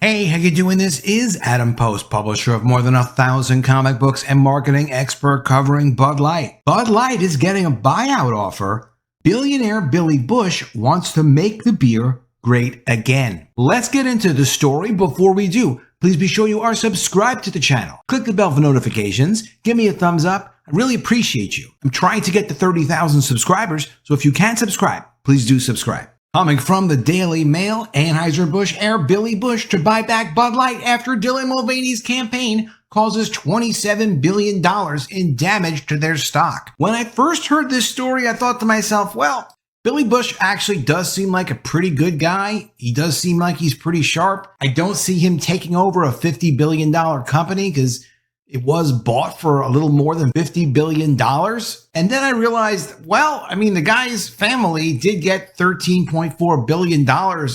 Hey, how you doing? This is Adam Post, publisher of more than 1,000 comic books and marketing expert covering Bud Light. Bud Light is getting a buyout offer. Billionaire Billy Busch wants to make the beer great again. Let's get into the story. Before we do, please be sure you are subscribed to the channel. Click the bell for notifications. Give me a thumbs up. I really appreciate you. I'm trying to get to 30,000 subscribers, so if you can subscribe, please do subscribe. Coming from the Daily Mail, Anheuser-Busch heir Billy Busch to buy back Bud Light after Dylan Mulvaney's campaign causes $27 billion in damage to their stock. When I first heard this story, I thought to myself, well, Billy Busch actually does seem like a pretty good guy. He does seem like he's pretty sharp. I don't see him taking over a $50 billion company because it was bought for a little more than $50 billion. And then I realized, well, I mean, the guy's family did get $13.4 billion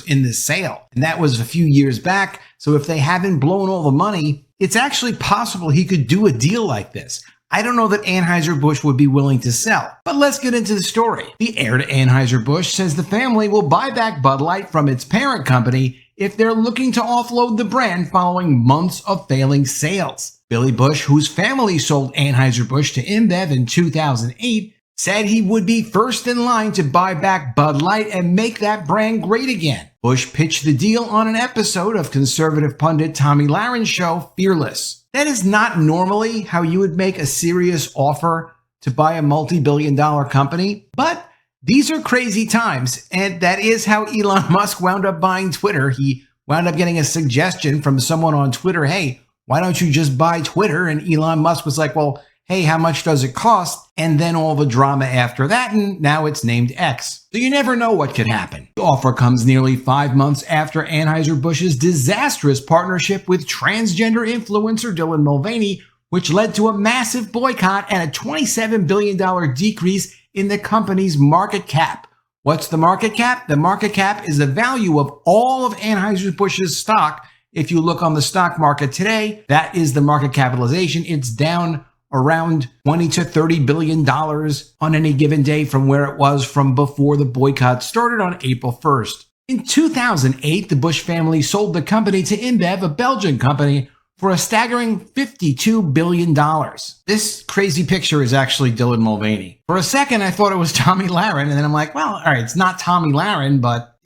in this sale. And that was a few years back. So if they haven't blown all the money, it's actually possible he could do a deal like this. I don't know that Anheuser-Busch would be willing to sell, but let's get into the story. The heir to Anheuser-Busch says the family will buy back Bud Light from its parent company if they're looking to offload the brand following months of failing sales. Billy Busch, whose family sold Anheuser-Busch to InBev in 2008, said he would be first in line to buy back Bud Light and make that brand great again. Busch pitched the deal on an episode of conservative pundit Tomi Lahren's show, Fearless. That is not normally how you would make a serious offer to buy a multi-billion-dollar company, but these are crazy times, and that is how Elon Musk wound up buying Twitter. He wound up getting a suggestion from someone on Twitter, hey, why don't you just buy Twitter? And Elon Musk was like, well, hey, how much does it cost? And then all the drama after that, and now it's named X. So you never know what could happen. The offer comes nearly 5 months after Anheuser-Busch's disastrous partnership with transgender influencer Dylan Mulvaney, which led to a massive boycott and a $27 billion decrease in the company's market cap. What's the market cap? The market cap is the value of all of Anheuser-Busch's stock. If you look on the stock market today, that is the market capitalization. It's down around $20 to $30 billion on any given day from where it was from before the boycott started on April 1st. In 2008, the Busch family sold the company to InBev, a Belgian company, for a staggering $52 billion. This crazy picture is actually Dylan Mulvaney. For a second, I thought it was Tomi Lahren, and then I'm like, well, all right, it's not Tomi Lahren, but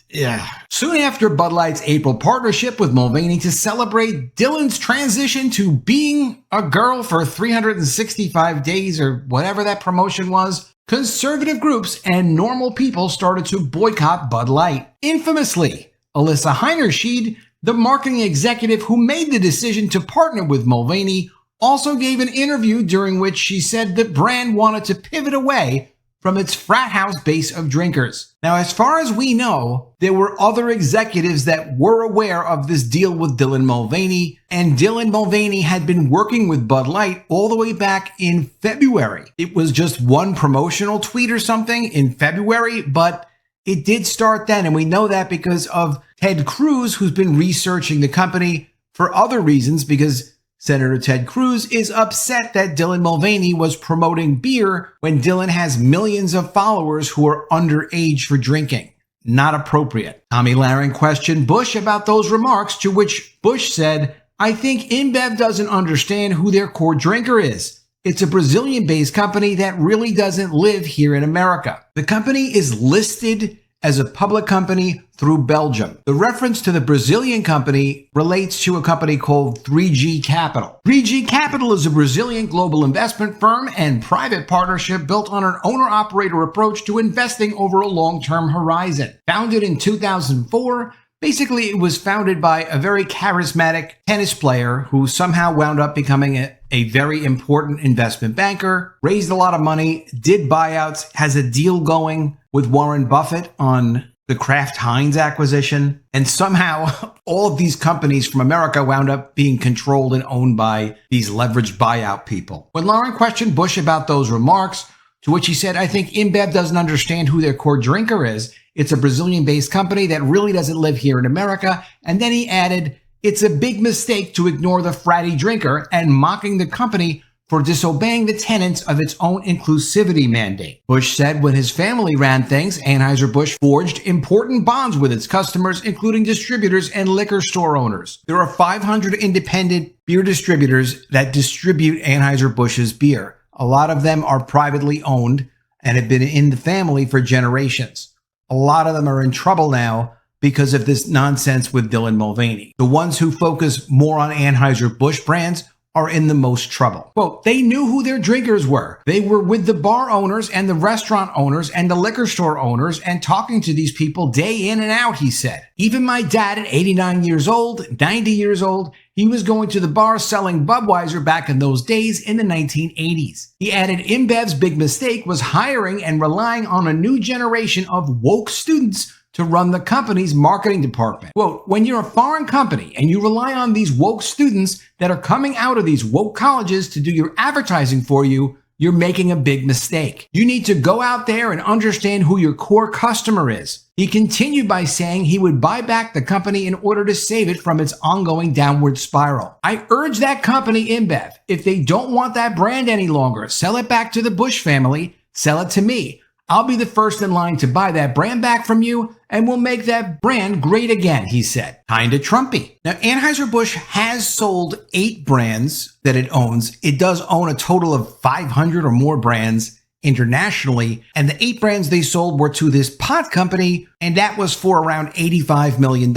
yeah. Soon after Bud Light's April partnership with Mulvaney to celebrate Dylan's transition to being a girl for 365 days or whatever that promotion was, conservative groups and normal people started to boycott Bud Light. Infamously, Alyssa Heinerscheid, the marketing executive who made the decision to partner with Mulvaney, also gave an interview during which she said the brand wanted to pivot away from its frat house base of drinkers. Now, as far as we know, there were other executives that were aware of this deal with Dylan Mulvaney, and Dylan Mulvaney had been working with Bud Light all the way back in February. It was just one promotional tweet or something in February, but it did start then, and we know that because of Ted Cruz, who's been researching the company for other reasons, because Senator Ted Cruz is upset that Dylan Mulvaney was promoting beer when Dylan has millions of followers who are underage for drinking. Not appropriate. Tomi Lahren questioned Busch about those remarks, to which Busch said, I think InBev doesn't understand who their core drinker is. It's a Brazilian-based company that really doesn't live here in America. The company is listed as a public company through Belgium. The reference to the Brazilian company relates to a company called 3G Capital. 3G Capital is a Brazilian global investment firm and private partnership built on an owner-operator approach to investing over a long-term horizon. Founded in 2004, basically it was founded by a very charismatic tennis player who somehow wound up becoming a very important investment banker, raised a lot of money, did buyouts, has a deal going with Warren Buffett on the Kraft Heinz acquisition, and somehow all of these companies from America wound up being controlled and owned by these leveraged buyout people. When Lahren questioned Busch about those remarks, to which he said, I think InBev doesn't understand who their core drinker is. It's a Brazilian-based company that really doesn't live here in America. And then he added, it's a big mistake to ignore the fratty drinker, and mocking the company for disobeying the tenets of its own inclusivity mandate. Busch said when his family ran things, Anheuser-Busch forged important bonds with its customers, including distributors and liquor store owners. There are 500 independent beer distributors that distribute Anheuser-Busch's beer. A lot of them are privately owned and have been in the family for generations. A lot of them are in trouble now because of this nonsense with Dylan Mulvaney. The ones who focus more on Anheuser-Busch brands are in the most trouble. Quote, they knew who their drinkers were. They were with the bar owners and the restaurant owners and the liquor store owners and talking to these people day in and out, he said. Even my dad at 89 years old, 90 years old, he was going to the bar selling Budweiser back in those days in the 1980s. He added InBev's big mistake was hiring and relying on a new generation of woke students to run the company's marketing department. Quote, when you're a foreign company and you rely on these woke students that are coming out of these woke colleges to do your advertising for you, you're making a big mistake. You need to go out there and understand who your core customer is. He continued by saying he would buy back the company in order to save it from its ongoing downward spiral. I urge that company, InBev, if they don't want that brand any longer, sell it back to the Busch family, sell it to me. I'll be the first in line to buy that brand back from you, and we'll make that brand great again, he said. Kinda Trumpy. Now, Anheuser-Busch has sold 8 brands that it owns. It does own a total of 500 or more brands internationally, and the 8 brands they sold were to this pot company, and that was for around $85 million.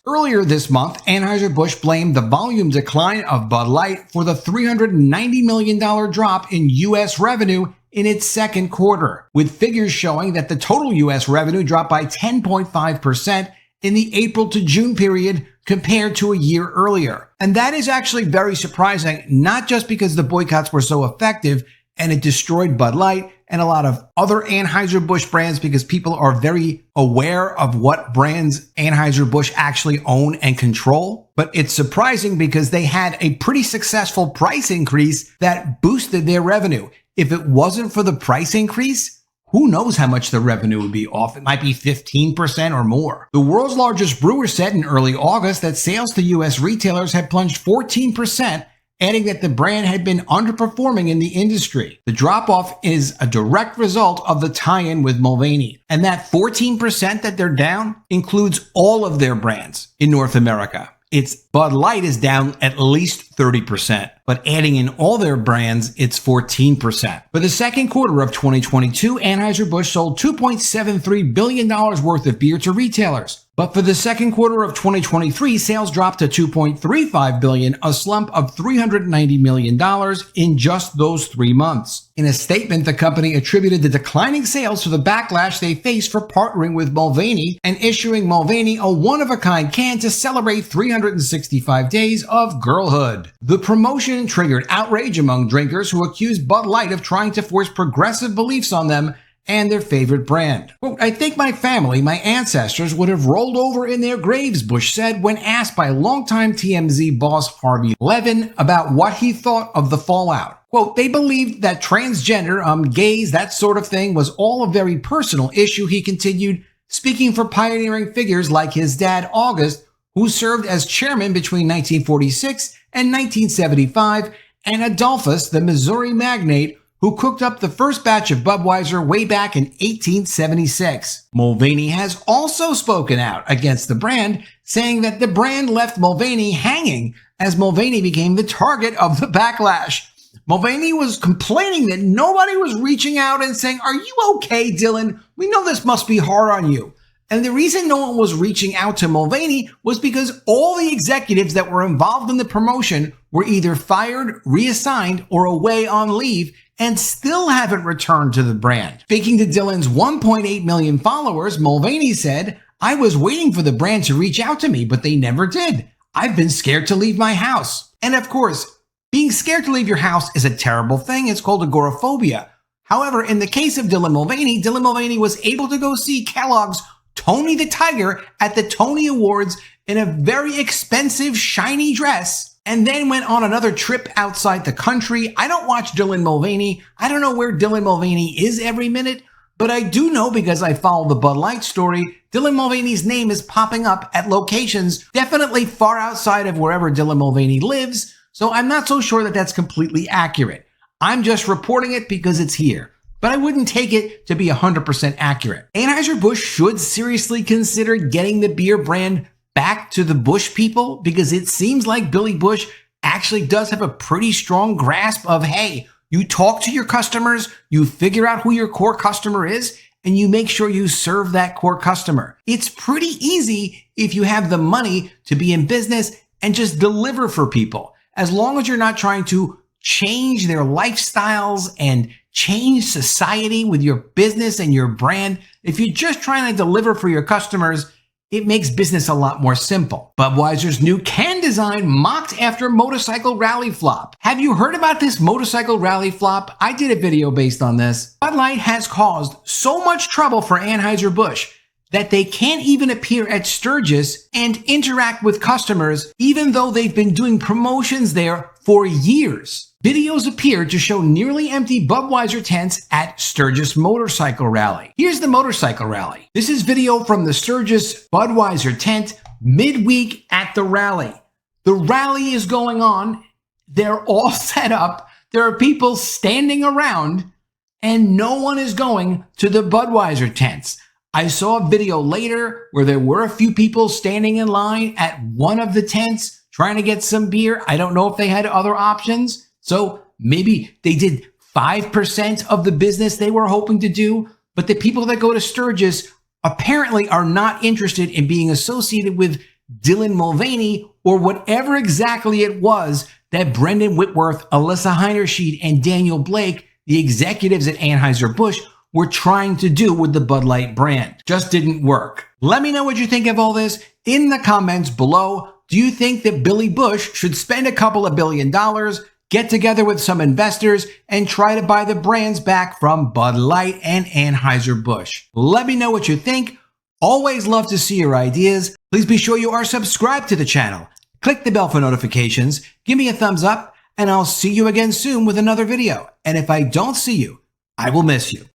Earlier this month, Anheuser-Busch blamed the volume decline of Bud Light for the $390 million drop in U.S. revenue in its second quarter, with figures showing that the total U.S. revenue dropped by 10.5% in the April to June period compared to a year earlier. And that is actually very surprising, not just because the boycotts were so effective and it destroyed Bud Light and a lot of other Anheuser-Busch brands, because people are very aware of what brands Anheuser-Busch actually own and control. But it's surprising because they had a pretty successful price increase that boosted their revenue. If it wasn't for the price increase, who knows how much the revenue would be off? It might be 15% or more. The world's largest brewer said in early August that sales to U.S. retailers had plunged 14%, adding that the brand had been underperforming in the industry. The drop-off is a direct result of the tie-in with Mulvaney. And that 14% that they're down includes all of their brands in North America. Its Bud Light is down at least 30%, but adding in all their brands, it's 14%. For the second quarter of 2022, Anheuser-Busch sold $2.73 billion worth of beer to retailers. But for the second quarter of 2023, sales dropped to $2.35 billion, a slump of $390 million in just those 3 months. In a statement, the company attributed the declining sales to the backlash they faced for partnering with Mulvaney and issuing Mulvaney a one-of-a-kind can to celebrate 365 days of girlhood. The promotion triggered outrage among drinkers who accused Bud Light of trying to force progressive beliefs on them and their favorite brand. Quote, I think my family, my ancestors, would have rolled over in their graves, Busch said when asked by longtime TMZ boss Harvey Levin about what he thought of the fallout. Quote, they believed that transgender, gays, that sort of thing was all a very personal issue, he continued, speaking for pioneering figures like his dad, August, who served as chairman between 1946 and 1975, and Adolphus, the Missouri magnate, who cooked up the first batch of Budweiser way back in 1876. Mulvaney has also spoken out against the brand, saying that the brand left Mulvaney hanging as Mulvaney became the target of the backlash. Mulvaney was complaining that nobody was reaching out and saying, are you okay, Dylan? We know this must be hard on you. And the reason no one was reaching out to Mulvaney was because all the executives that were involved in the promotion were either fired, reassigned, or away on leave, and still haven't returned to the brand. Speaking to Dylan's 1.8 million followers, Mulvaney said, I was waiting for the brand to reach out to me, but they never did. I've been scared to leave my house. And of course, being scared to leave your house is a terrible thing. It's called agoraphobia. However, in the case of Dylan Mulvaney was able to go see Kellogg's Tony the Tiger at the Tony Awards in a very expensive, shiny dress, and then went on another trip outside the country. I don't watch Dylan Mulvaney. I don't know where Dylan Mulvaney is every minute, but I do know, because I follow the Bud Light story, Dylan Mulvaney's name is popping up at locations definitely far outside of wherever Dylan Mulvaney lives. So I'm not so sure that that's completely accurate. I'm just reporting it because it's here, but I wouldn't take it to be 100% accurate. Anheuser-Busch should seriously consider getting the beer brand back to the Busch people, because it seems like Billy Busch actually does have a pretty strong grasp of, hey, you talk to your customers, you figure out who your core customer is, and you make sure you serve that core customer. It's pretty easy if you have the money to be in business and just deliver for people. As long as you're not trying to change their lifestyles and change society with your business and your brand, if you're just trying to deliver for your customers, it makes business a lot more simple. Budweiser's new can design mocked after motorcycle rally flop. Have you heard about this motorcycle rally flop? I did a video based on this. Bud Light has caused so much trouble for Anheuser-Busch that they can't even appear at Sturgis and interact with customers, even though they've been doing promotions there for years. Videos appeared to show nearly empty Budweiser tents at Sturgis Motorcycle Rally. Here's the motorcycle rally. This is video from the Sturgis Budweiser tent midweek at the rally. The rally is going on. They're all set up. There are people standing around, and no one is going to the Budweiser tents. I saw a video later where there were a few people standing in line at one of the tents trying to get some beer. I don't know if they had other options. So maybe they did 5% of the business they were hoping to do, but the people that go to Sturgis apparently are not interested in being associated with Dylan Mulvaney or whatever exactly it was that Brendan Whitworth, Alyssa Heinerschied, and Daniel Blake, the executives at Anheuser-Busch, were trying to do with the Bud Light brand. Just didn't work. Let me know what you think of all this in the comments below. Do you think that Billy Busch should spend a couple of $1 billion, get together with some investors, and try to buy the brands back from Bud Light and Anheuser-Busch? Let me know what you think. Always love to see your ideas. Please be sure you are subscribed to the channel. Click the bell for notifications. Give me a thumbs up, and I'll see you again soon with another video. And if I don't see you, I will miss you.